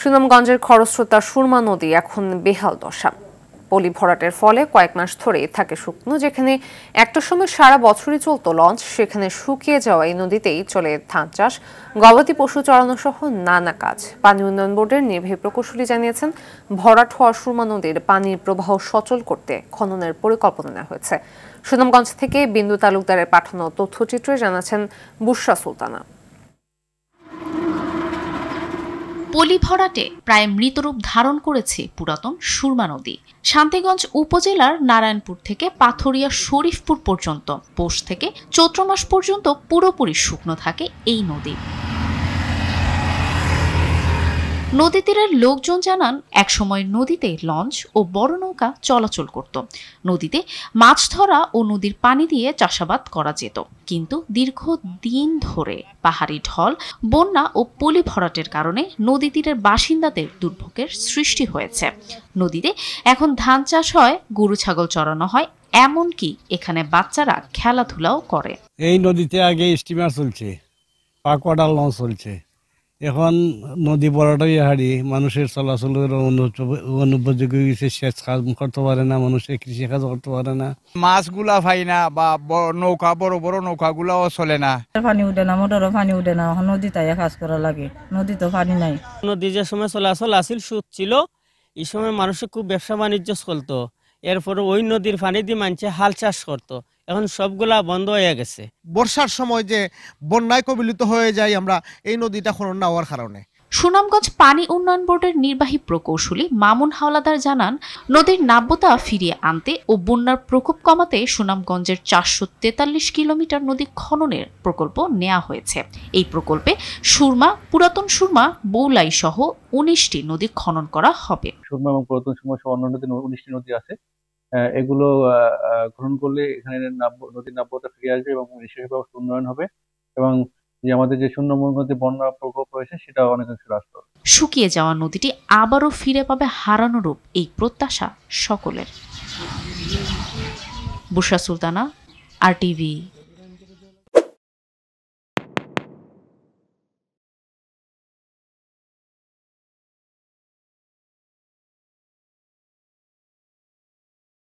সুনামগঞ্জের খরস্রোতা সুরমা নদী এখন বেহাল দশা। পলি ভরাটের ফলে কয়েক মাস ধরে থাকে শুকনো। যেখানে একটা সময় সারা বছরই চলত লঞ্চ, সেখানে শুকিয়ে যাওয়া এই নদীতেই চলে ধান চাষ, গবাদি পশু চড়ানো সহ নানা কাজ। পানি উন্নয়ন বোর্ডের নির্বাহী প্রকৌশলী জানিয়েছেন, ভরাট হওয়া সুরমা নদীর পানির প্রবাহ সচল করতে খননের পরিকল্পনা নেওয়া হয়েছে। সুনামগঞ্জ থেকে বিন্দু তালুকদারের পাঠানো তথ্যচিত্রে জানাচ্ছেন বুশরা সুলতানা। পলি ভরাটে প্রায় মৃতরূপ ধারণ করেছে পুরাতন সুরমা নদী। শান্তিগঞ্জ উপজেলার নারায়ণপুর থেকে পাথরিয়া শরীফপুর পর্যন্ত পৌষ থেকে চৈত্র মাস পর্যন্ত পুরোপুরি শুকনো থাকে এই নদী। নদী তীরের লোকজন জানান, একসময় নদীতে লঞ্চ ও বড় নৌকা চলাচল করত। নদীতে মাছ ধরা ও নদীর পানি দিয়ে চাষাবাদ করা যেত। কিন্তু দীর্ঘদিন ধরে পাহাড়ি ঢল, বন্যা ও পলি ভরাটের কারণে নদী তীরের বাসিন্দাদের দুর্ভোগের সৃষ্টি হয়েছে। নদীতে এখন ধান চাষ হয়, গরু ছাগল চড়ানো হয়, এমনকি এখানে বাচ্চারা খেলাধুলাও করে। এই নদীতে আগে স্টিমার চলছে, পাকওয়াটা লঞ্চ চলছে। এখন নদী বড়টাই হারিয়ে মানুষের চলাচলের অনুপযোগী হয়েছে। সেচ কাজ করতে পারে না, মানুষের কৃষি কাজ করতে পারে না, মাছগুলা পাই না, বা নৌকা বড় বড় নৌকাগুলাও চলে না। পানি উঠে না, মোটরও পানি উঠে না। নদী তাই কাজ করা লাগে, নদী তো পানি নাই। নদী যে সময় চলাচল আসিল, সুদ ছিল, এই সময় মানুষের খুব ব্যবসা বাণিজ্য চলতো। এরপরে ওই নদীর পানি দিয়ে মানুষে হাল চাষ করতো। এখন সবগুলা বন্ধ হয়ে গেছে। বর্ষার সময় যে বন্যায় কবলিত হয়ে যায় আমরা এই নদীটা খনন না হওয়ার কারণে। সুনামগঞ্জ পানি উন্নয়ন বোর্ডের নির্বাহী প্রকৌশলী মামুন হাওলাদার জানান, নদীর নাব্যতা ফিরিয়ে আনতে ও বন্যার প্রকোপ কমাতে সুনামগঞ্জের 443 কিলোমিটার নদী খননের প্রকল্প নেওয়া হয়েছে। এই প্রকল্পে সুরমা, পুরাতন সুরমা, বৌলাই সহ 19টি নদী খনন করা হবে। সুরমা এবং পুরাতন সুরমা সহ অন্য 19টি নদী আছে। এগুলো খনন করলে এখানে নদীর নাব্যতা ফিরে আসবে এবং নিঃশ্বাস ব্যবস্থা উন্নয়ন হবে এবং যে আমাদের যে সুনামগঞ্জে বন্যা প্রকোপ রয়েছে সেটা অনেকাংশে হ্রাস পাবে। শুকিয়ে যাওয়া নদীটি আবারও ফিরে পাবে হারানো রূপ, এই প্রত্যাশা সকলের। বুশরা সুলতানা, RTV।